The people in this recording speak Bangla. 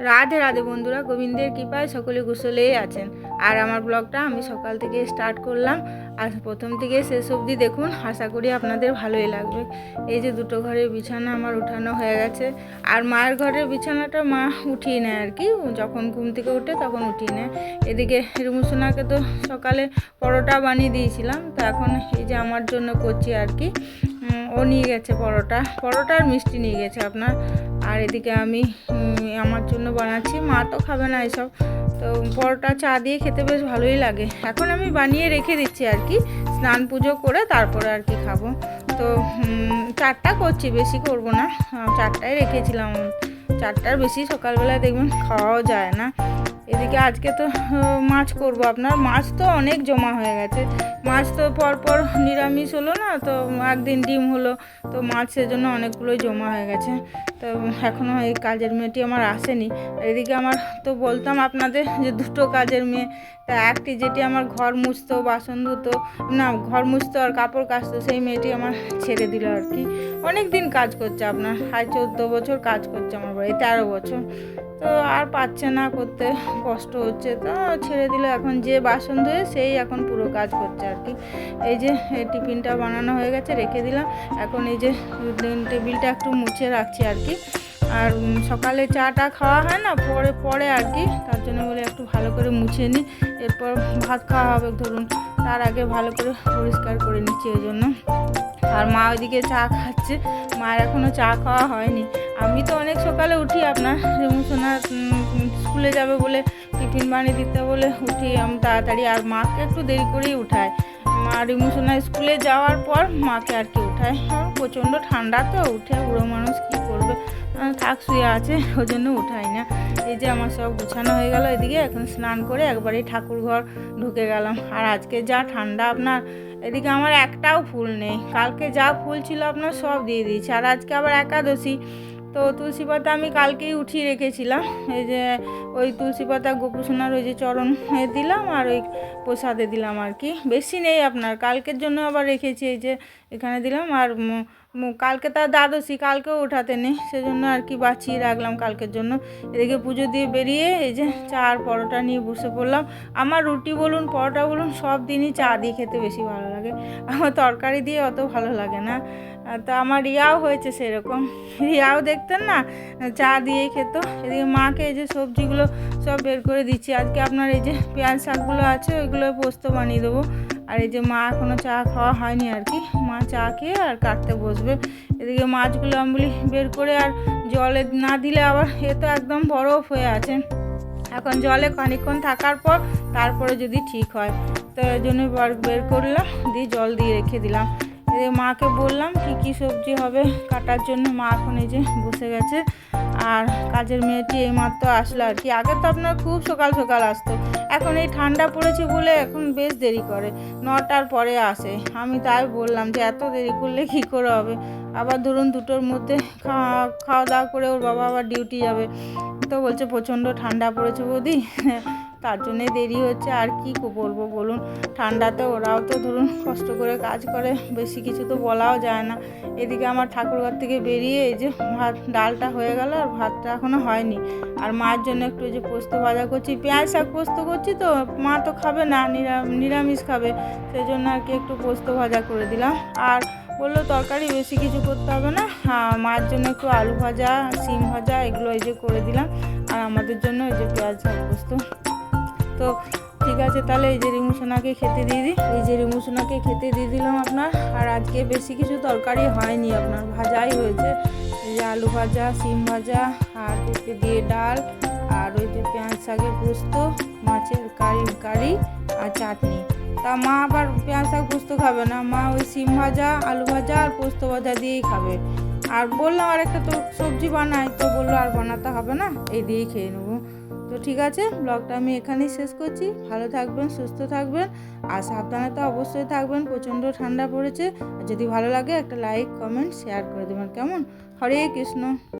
রাধে রাধে বন্ধুরা, গোবিন্দের কৃপায় সকলে কুশলেই আছেন। আর আমার ব্লগটা আমি সকাল থেকে স্টার্ট করলাম, আর প্রথম থেকে শেষ অবধি দেখুন, আশা করি আপনাদের ভালোই লাগবে। এই যে দুটো ঘরের বিছানা আমার উঠানো হয়ে গেছে, আর মায়ের ঘরের বিছানাটা মা উঠিয়ে নেয় আর কি, যখন ঘুম থেকে উঠে তখন উঠিয়ে নেয়। এদিকে রুমুসোনাকে তো সকালে পরোটা বানিয়ে দিয়েছিলাম, তো এখন এই যে আমার জন্য করছি আর কি। ও নিয়ে গেছে পরোটা আর মিষ্টি নিয়ে গেছে আপনার। আর এদিকে আমি আমার জন্য বানাচ্ছি, মা তো খাবে না এসব, তো পরোটা চা দিয়ে খেতে বেশ ভালোই লাগে। এখন আমি বানিয়ে রেখে দিচ্ছি আর কি, স্নান পুজো করে তারপরে আর কি খাবো। তো 4টা করছি, বেশি করব না, 4টায় রেখেছিলাম। 4টার বেশি সকালবেলায় দেখবেন খাওয়াও যায় না। এদিকে আজকে তো মাছ করব আপনার, মাছ তো অনেক জমা হয়ে গেছে। মাছ তো পরপর নিরামিষ হলো না, তো একদিন ডিম হলো, তো মাছ সেজন্য অনেকগুলোই জমা হয়ে গেছে। তো এখনও এই কাজের মেয়েটি আমার আসেনি। এদিকে আমার তো বলতাম আপনাদের যে দুটো কাজের মেয়ে, তা একটি যেটি আমার ঘর মুছতো, বাসন ধুতো, না ঘর মুছতো আর কাপড় কাচতো, সেই মেয়েটি আমার ছেড়ে দিল আর কি। অনেক দিন কাজ করছে আপনার, 14 বছর কাজ করছে আমার বাড়ি, 13 বছর। তো আর পাচ্ছে না করতে, কষ্ট হচ্ছে, তো ছেড়ে দিল। এখন যে বাসন ধুয়ে সেই এখন পুরো কাজ করছে আর কি। এই যে টিফিনটা বানানো হয়ে গেছে, রেখে দিলাম। এখন এই যে টেবিলটা একটু মুছে রাখছি আর কি। আর সকালে চাটা খাওয়া হয় না, পরে আর কি, তার জন্য বলে একটু ভালো করে মুছে নিই, এরপর ভাত খাওয়া হবে ধরুন, তার আগে ভালো করে পরিষ্কার করে নিচ্ছি ওই জন্য। আর মা ওইদিকে চা খাচ্ছে, মায়ের এখনও চা খাওয়া হয়নি। আমি তো অনেক সকালে উঠি আপনার, রেমুসোনা স্কুলে যাবে বলে, টিফিন বানিয়ে দিতে বলে উঠি আমি তাড়াতাড়ি, আর মাকে একটু দেরি করেই উঠায়। মা রিমুসোনা স্কুলে যাওয়ার পর মাকে আর কি উঠায়। প্রচণ্ড ঠান্ডা তো, উঠে বুড়ো মানুষ কী করবে, থাক শুয়ে আছে, ওই জন্য উঠাই না। এই যে আমার সব গুছানো হয়ে গেল, এদিকে এখন স্নান করে একবারেই ঠাকুর ঘর ঢুকে গেলাম। আর আজকে যা ঠান্ডা আপনার, এদিকে আমার একটাও ফুল নেই। কালকে যা ফুল ছিল আপনার সব দিয়ে দিয়েছি, আর আজকে আবার একাদশী, তো তুলসী পাতা আমি কালকেই উঠিয়ে রেখেছিলাম। এই যে ওই তুলসী পাতা গোপুসোনার ওই যে চরণ দিলাম, আর ওই প্রসাদে দিলাম আর কি, বেশি নেই আপনার, কালকের জন্য আবার রেখেছি, এই যে এখানে দিলাম। আর কালকে তার দ্বাদশী, কালকেও ওঠাতে নেই, সেজন্য আর কি বাঁচিয়ে রাখলাম কালকের জন্য। এদিকে পুজো দিয়ে বেরিয়ে এই যে চা আর পরোটা নিয়ে বসে পড়লাম। আমার রুটি বলুন পরোটা বলুন সব দিনই চা দিয়ে খেতে বেশি ভালো লাগে, আমার তরকারি দিয়ে অত ভালো লাগে না। তা আমার রিয়াও হয়েছে সেরকম, রিয়াও দেখতেন না চা দিয়েই খেত। এদিকে মাকে এই যে সবজিগুলো সব বের করে দিচ্ছি, আজকে আপনার এই যে পেঁয়াজ শাকগুলো আছে ওইগুলো পোস্ত বানিয়ে দেবো। আর এই যে মা এখনও চা খাওয়া হয়নি আর কি, মা চা খেয়ে আর কাটতে বসবে। এদিকে মাছগুলো আমি বের করে, আর জলে না দিলে আবার এ তো একদম বরফ হয়ে আছে, এখন জলে খানিকক্ষণ থাকার পর তারপরে যদি ঠিক হয়, তো এই জন্য বের করলাম, দিয়ে জল দিয়ে রেখে দিলাম। এদিকে মাকে বললাম কি সবজি হবে কাটার জন্য, মা এখন এই যে বসে গেছে। আর কাজের মেয়েটি এইমাত্র আসলো আর কি, আগে তো আপনার খুব সকাল সকাল আসতো, এখন এই ঠান্ডা পড়েছে বলে এখন বেশ দেরি করে, 9টার পরে আসে। আমি তাই বললাম যে এত দেরি করলে কী করে হবে, আবার ধরুন 2টোর মধ্যে খাওয়া দাওয়া করে ওর বাবা আবার ডিউটি যাবে, তো বলছে প্রচণ্ড ঠান্ডা পড়েছে বৌদি, তার জন্যে দেরি হচ্ছে। আর কি বলবো বলুন, ঠান্ডাতে ওরাও তো ধরুন কষ্ট করে কাজ করে, বেশি কিছু তো বলাও যায় না। এদিকে আমার ঠাকুরঘর থেকে বেরিয়ে এই যে ডালটা হয়ে গেল, আর ভাতটা এখনও হয়নি। আর মায়ের জন্য একটু যে পোস্ত ভাজা করছি, পেঁয়াজ শাক পোস্ত করছি, তো মা তো খাবে না, নিরামিষ খাবে, সেই জন্য আর কি একটু পোস্ত ভাজা করে দিলাম। আর বললো তরকারি বেশি কিছু করতে হবে না, মায়ের জন্য একটু আলু ভাজা, সিম ভাজা, এগুলো এই যে করে দিলাম। আর আমাদের জন্য এই যে পেঁয়াজ শাক পোস্ত। তো ঠিক আছে, তাহলে এই যে রিমুসোনাকে খেতে দিয়ে দিই, এই যে রিমুসোনাকে খেতে দিয়ে দিলাম আপনার। আর আজকে বেশি কিছু তরকারি হয়নি আপনার, ভাজাই হয়েছে, এই যে আলু ভাজা, সিম ভাজা, আর পেঁপে দিয়ে ডাল, আর ওই যে পেঁয়াজ শাকের পোস্ত, মাছের কারি আর চাটনি। তা মা আবার পেঁয়াজ শাক পোস্ত খাবে না, মা ওই সিম ভাজা, আলু ভাজা আর পোস্ত ভাজা দিয়েই খাবে। আর বললাম আর একটা তো সবজি বানাই, তো বললো আর বানাতে হবে না, এই দিয়েই খেয়ে নেবো। তো ঠিক আছে, ব্লগটা আমি এখানেই শেষ করছি। ভালো থাকবেন, সুস্থ থাকবেন, আর সাবধানে তো অবশ্যই থাকবেন, প্রচণ্ড ঠান্ডা পড়েছে। আর যদি ভালো লাগে একটা লাইক, কমেন্ট, শেয়ার করে দেবেন, কেমন? হরে কৃষ্ণ।